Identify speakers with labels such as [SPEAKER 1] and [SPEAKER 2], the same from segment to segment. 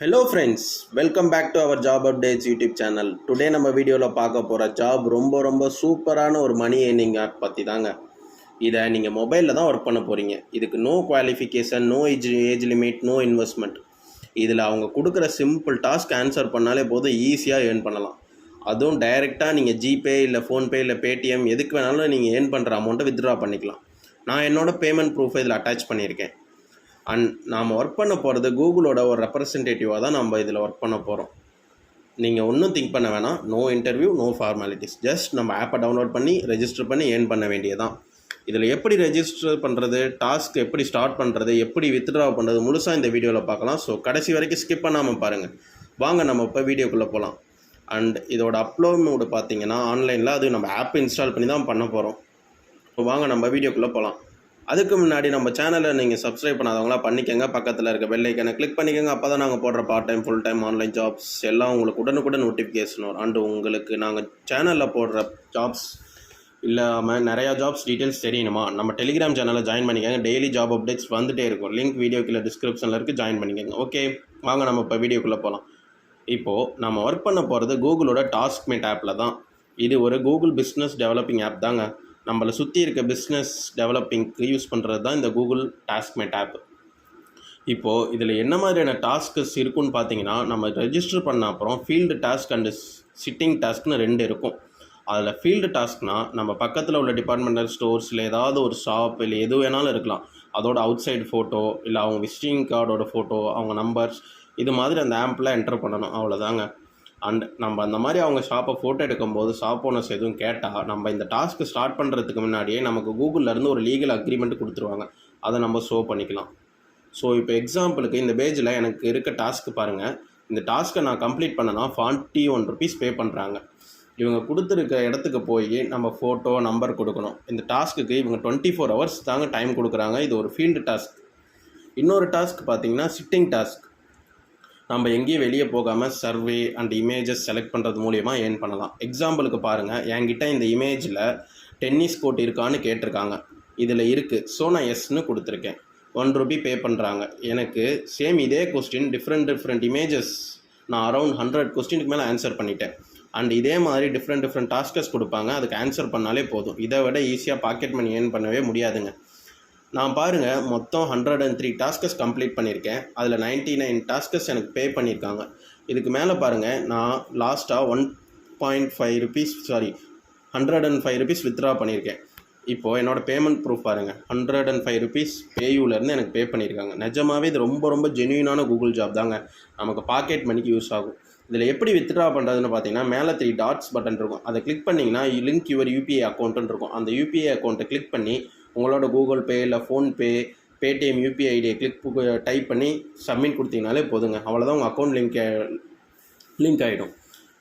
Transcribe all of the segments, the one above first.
[SPEAKER 1] Hello friends, welcome back to our Job Updates YouTube channel. Today நம்ம வீடியோவில் பார்க்க போகிற ஜாப் ரொம்ப சூப்பரான ஒரு மணி ஏர்னிங் ஆப் பற்றி தாங்க. இதை நீங்கள் மொபைலில் தான் ஒர்க் பண்ண போகிறீங்க. இதுக்கு no qualification, no age limit, no investment. இதில் அவங்க கொடுக்குற சிம்பிள் டாஸ்க் ஆன்சர் பண்ணாலே போதும் ஈஸியாக ஏர்ன் பண்ணலாம். அதுவும் டைரெக்டாக நீங்கள் ஜிபே இல்லை ஃபோன்பே இல்லை பேடிஎம் எதுக்கு வேணாலும் நீங்கள் ஏர்ன் பண்ணுற அமௌண்ட்டை வித்ட்ரா பண்ணிக்கலாம். நான் என்னோடய பேமெண்ட் ப்ரூஃபை இதில் அட்டாச் பண்ணியிருக்கேன். அண்ட் நாம் ஒர்க் பண்ண போகிறது கூகுளோட ஒரு ரெப்ரசன்டேட்டிவாக தான் நம்ம இதில் ஒர்க் பண்ண போகிறோம். நீங்கள் ஒன்றும் திங்க் பண்ண வேணாம். No interview, no formalities. Just நம்ம ஆப்பை டவுன்லோட் பண்ணி ரெஜிஸ்டர் பண்ணி ஏர்ன் பண்ண வேண்டியதான். இதில் எப்படி ரெஜிஸ்டர் பண்ணுறது, டாஸ்க் எப்படி ஸ்டார்ட் பண்ணுறது, எப்படி வித்ட்ரா பண்ணுறது முழுசாக இந்த வீடியோவில் பார்க்கலாம். ஸோ கடைசி வரைக்கும் ஸ்கிப் பண்ணாமல் பாருங்கள். வாங்க நம்ம இப்போ வீடியோக்குள்ளே போகலாம். அண்ட் இதோட அப்லோட் மோடு பார்த்தீங்கன்னா ஆன்லைனில், அது நம்ம ஆப் இன்ஸ்டால் பண்ணி தான் பண்ண போகிறோம். வாங்க நம்ம வீடியோக்குள்ளே போகலாம். அதுக்கு முன்னாடி நம்ம சேனலை நீங்கள் சப்ஸ்கிரைப் பண்ணாதவங்களா பண்ணிக்கோங்க. பக்கத்தில் இருக்க பெல் ஐக்கனை கிளிக் பண்ணிக்கோங்க. அப்போ தான் நாங்கள் போடுற part time, full time online jobs எல்லாம் உங்களுக்கு உடனுக்குடன் நோட்டிஃபிகேஷன் வரும். அண்டு உங்களுக்கு நாங்கள் சேனலில் போடுற ஜாப்ஸ் இல்லாமல் நிறையா ஜாப்ஸ் டீட்டெயில்ஸ் தெரியணுமா, நம்ம டெலிகிராம் சேனலில் ஜாயின் பண்ணிக்கோங்க. டெய்லி ஜாப் அப்டேட்ஸ் வந்துகிட்டே இருக்கும். லிங்க் வீடியோக்குள்ள டிஸ்கிரிப்ஷனில் இருக்குது, ஜாயின் பண்ணிக்கோங்க. ஓகே, வாங்க நம்ம இப்போ வீடியோக்குள்ளே போகலாம். இப்போது நம்ம ஒர்க் பண்ண போகிறது கூகுளோட டாஸ்க்மேட் ஆப்பில் தான். இது ஒரு கூகுள் பிஸ்னஸ் டெவலப்பிங் ஆப் தாங்க. நம்மளை சுற்றி இருக்க பிஸ்னஸ் டெவலப்பிங்க்கு யூஸ் பண்ணுறது தான் இந்த கூகுள் டாஸ்க்மேட் ஆப். இப்போது இதில் என்ன மாதிரியான டாஸ்க்ஸ் இருக்குன்னு பார்த்தீங்கன்னா, நம்ம ரெஜிஸ்டர் பண்ண அப்புறம் ஃபீல்டு டாஸ்க் அண்டு சிட்டிங் டாஸ்க்னு 2 இருக்கும். அதில் ஃபீல்டு டாஸ்க்னால் நம்ம பக்கத்தில் உள்ள டிபார்ட்மெண்டல் ஸ்டோர்ஸில் ஏதாவது ஒரு ஷாப் இல்லை எது வேணாலும் இருக்கலாம். அதோட அவுட் சைடு ஃபோட்டோ இல்லை அவங்க விசிட்டிங் கார்டோட ஃபோட்டோ, அவங்க நம்பர்ஸ், இது மாதிரி அந்த ஆப்பில் என்டர் பண்ணணும். அவ்வளோதாங்க. அண்ட் நம்ம அந்த மாதிரி அவங்க ஷாப்பை ஃபோட்டோ எடுக்கும்போது ஷாப் ஓனர்ஸ் எதுவும் கேட்டால், நம்ம இந்த டாஸ்க்கு ஸ்டார்ட் பண்ணுறதுக்கு முன்னாடியே நமக்கு கூகுளிலேருந்து ஒரு லீகல் அக்ரிமெண்ட் கொடுத்துருவாங்க. அதை நம்ம ஷோ பண்ணிக்கலாம். ஸோ இப்போ எக்ஸாம்பிளுக்கு இந்த பேஜில் எனக்கு இருக்க டாஸ்க்கு பாருங்கள். இந்த டாஸ்க்கை நான் கம்ப்ளீட் பண்ணனா ₹41 பே பண்ணுறாங்க. இவங்க கொடுத்துருக்க இடத்துக்கு போய் நம்ம ஃபோட்டோ, நம்பர் கொடுக்கணும். இந்த டாஸ்க்குக்கு இவங்க 24 ஹவர்ஸ் தாங்க டைம் கொடுக்குறாங்க. இது ஒரு ஃபீல்டு டாஸ்க். இன்னொரு டாஸ்க் பார்த்தீங்கன்னா சிட்டிங் டாஸ்க். நம்ம எங்கேயும் வெளியே போகாமல் சர்வே அண்ட் இமேஜஸ் செலக்ட் பண்ணுறது மூலிமா ஏர்ன் பண்ணலாம். எக்ஸாம்பிளுக்கு பாருங்கள், என்கிட்ட இந்த இமேஜில் டென்னிஸ் கோர்ட் இருக்கான்னு கேட்டிருக்காங்க. இதில் இருக்குது. ஸோ நான் எஸ்ன்னு கொடுத்துருக்கேன். ₹1 பே பண்ணுறாங்க. எனக்கு சேம் இதே கொஸ்டின் டிஃப்ரெண்ட் இமேஜஸ் நான் அரௌண்ட் 100 கொஸ்டினுக்கு மேலே ஆன்சர் பண்ணிட்டேன். அண்ட் இதே மாதிரி டிஃப்ரெண்ட் டாஸ்கஸ் கொடுப்பாங்க. அதுக்கு ஆன்சர் பண்ணாலே போதும். இதை விட ஈஸியாக பாக்கெட் மணி ஏர்ன் பண்ணவே முடியாதுங்க. நான் பாருங்கள், மொத்தம் 103 டாஸ்கஸ் கம்ப்ளீட் பண்ணியிருக்கேன். அதில் 99 டாஸ்கஸ் எனக்கு பே பண்ணியிருக்காங்க. இதுக்கு மேலே பாருங்கள், நான் லாஸ்ட்டாக ₹105 வித்ட்ரா பண்ணியிருக்கேன். இப்போது என்னோடய பேமெண்ட் ப்ரூஃப் பாருங்கள், ₹105 பேயூலேருந்து எனக்கு பே பண்ணியிருக்காங்க. நிஜமாகவே இது ரொம்ப ஜென்யூனான கூகுள் ஜாப் தாங்க. நமக்கு பாக்கெட் மணிக்கு யூஸ் ஆகும். இதில் எப்படி வித்ட்ரா பண்ணுறதுன்னு பார்த்தீங்கன்னா, மேலே 3 டாட்ஸ் பட்டன் இருக்கும். அதை கிளிக் பண்ணிங்கன்னா லிங்க் யுவர் யூபிஐ அக்கௌண்ட்டுன்னு இருக்கும். அந்த யூபிஐ அக்கௌண்ட்டை கிளிக் பண்ணி உங்களோட கூகுள் பே இல்லை ஃபோன்பே, பேடிஎம் யூபிஐ ஐடியை டைப் பண்ணி சப்மிட் கொடுத்தீங்கனாலே போதுங்க. அவ்வளோதான், உங்கள் அக்கௌண்ட் லிங்க் ஆகிடும்.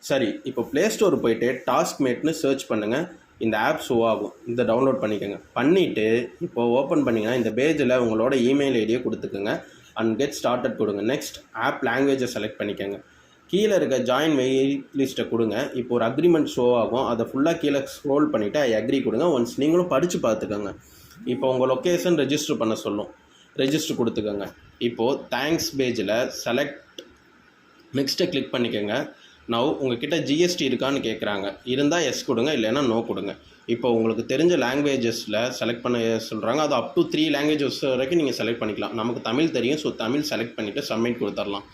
[SPEAKER 1] சரி, இப்போ ப்ளே ஸ்டோர் போய்ட்டு டாஸ்க்மேட்னு சர்ச் பண்ணுங்கள். இந்த ஆப் ஷோ ஆகும். இதை டவுன்லோட் பண்ணிக்கோங்க. பண்ணிவிட்டு இப்போது ஓப்பன் பண்ணிங்கன்னா இந்த பேஜில் உங்களோட இமெயில் ஐடியை கொடுத்துக்குங்க. அண்ட் கெட் ஸ்டார்டட் கொடுங்க. நெக்ஸ்ட் ஆப் லாங்குவேஜை செலக்ட் பண்ணிக்கோங்க. கீழே இருக்க ஜாயின் வெயிட் லிஸ்ட்டை கொடுங்க. இப்போ ஒரு அக்ரிமெண்ட் ஷோ ஆகும். அதை ஃபுல்லாக கீழே ஸ்க்ரோல் பண்ணிவிட்டு ஐ அக்ரி கொடுங்க. ஒன்ஸ் நீங்களும் படித்து பார்த்துக்கோங்க. இப்போ உங்கள் லொக்கேஷன் ரெஜிஸ்டர் பண்ண சொல்லும். ரெஜிஸ்டர் கொடுத்துக்கோங்க. இப்போது தேங்க்ஸ் பேஜில் செலக்ட் நெக்ஸ்ட்டை கிளிக் பண்ணிக்கோங்க. நவ் உங்கள்கிட்ட ஜிஎஸ்டி இருக்கான்னு கேட்குறாங்க. இருந்தால் எஸ் கொடுங்க, இல்லைன்னா நோ கொடுங்க. இப்போ உங்களுக்கு தெரிஞ்ச லாங்குவேஜஸில் செலக்ட் பண்ண சொல்கிறாங்க. அது அப் டு 3 லாங்குவேஜஸ் வரைக்கும் நீங்கள் செலக்ட் பண்ணிக்கலாம். நமக்கு தமிழ் தெரியும். ஸோ தமிழ் செலக்ட் பண்ணிவிட்டு சப்மிட் கொடுத்துடலாம்.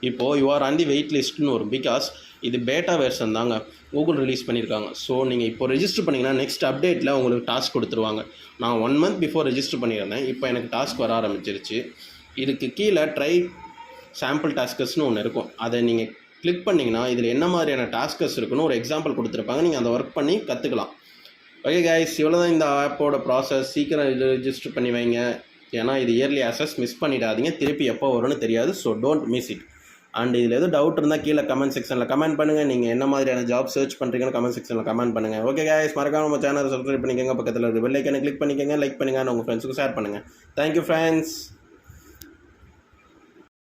[SPEAKER 1] இப்போது you are on the wait லிஸ்ட்னு வரும். பிகாஸ் இது பேட்டா வெர்ஷன் தாங்க, கூகுள் ரிலீஸ் பண்ணியிருக்காங்க. ஸோ நீங்கள் இப்போ ரெஜிஸ்டர் பண்ணிங்கன்னா நெக்ஸ்ட் அப்டேட்டில் உங்களுக்கு டாஸ்க் கொடுத்துருவாங்க. நான் 1 மந்த் பிஃபோர் ரெஜிஸ்டர் பண்ணியிருந்தேன். இப்போ எனக்கு டாஸ்க் வர ஆரம்பிச்சிருச்சு. இதுக்கு கீழே ட்ரை சாம்பிள் டாஸ்கஸ்னு ஒன்று இருக்கும். அதை நீங்கள் கிளிக் பண்ணிங்கன்னா இதில் என்ன மாதிரியான டாஸ்கஸ் இருக்குன்னு ஒரு எக்ஸாம்பிள் கொடுத்துருப்பாங்க. நீங்கள் அதை ஒர்க் பண்ணி கற்றுக்கலாம். ஓகே கைஸ், இவ்வளோ தான் இந்த ஆப்போட ப்ராசஸ். சீக்கிரம் ரெஜிஸ்டர் பண்ணி வைங்க. ஏன்னா இது இயர்லி ஆக்சஸ், மிஸ் பண்ணிடாதீங்க. திருப்பி எப்போ வரும்னு தெரியாது. So don't miss it. And இதில் எதுவும் டவுட் இருந்தால் கீழே கமெண்ட் செக்ஷனில் கமெண்ட் பண்ணுங்கள். நீங்கள் என்ன மாதிரியான ஜாப் சர்ச் பண்ணுறீங்கன்னு கமெண்ட் செக்ஷனில் கமெண்ட் பண்ணுங்கள். ஓகே கைஸ், மறக்காம நம்ம சேனலை சப்ஸ்கிரைப் பண்ணிக்கோங்க. பக்கத்தில் பெல் ஐக்கனை கிளிக் பண்ணிக்கோங்க, லைக் பண்ணுங்கள், உங்கள் ஃப்ரெண்ட்ஸுக்கு ஷேர் பண்ணுங்கள். Thank you friends.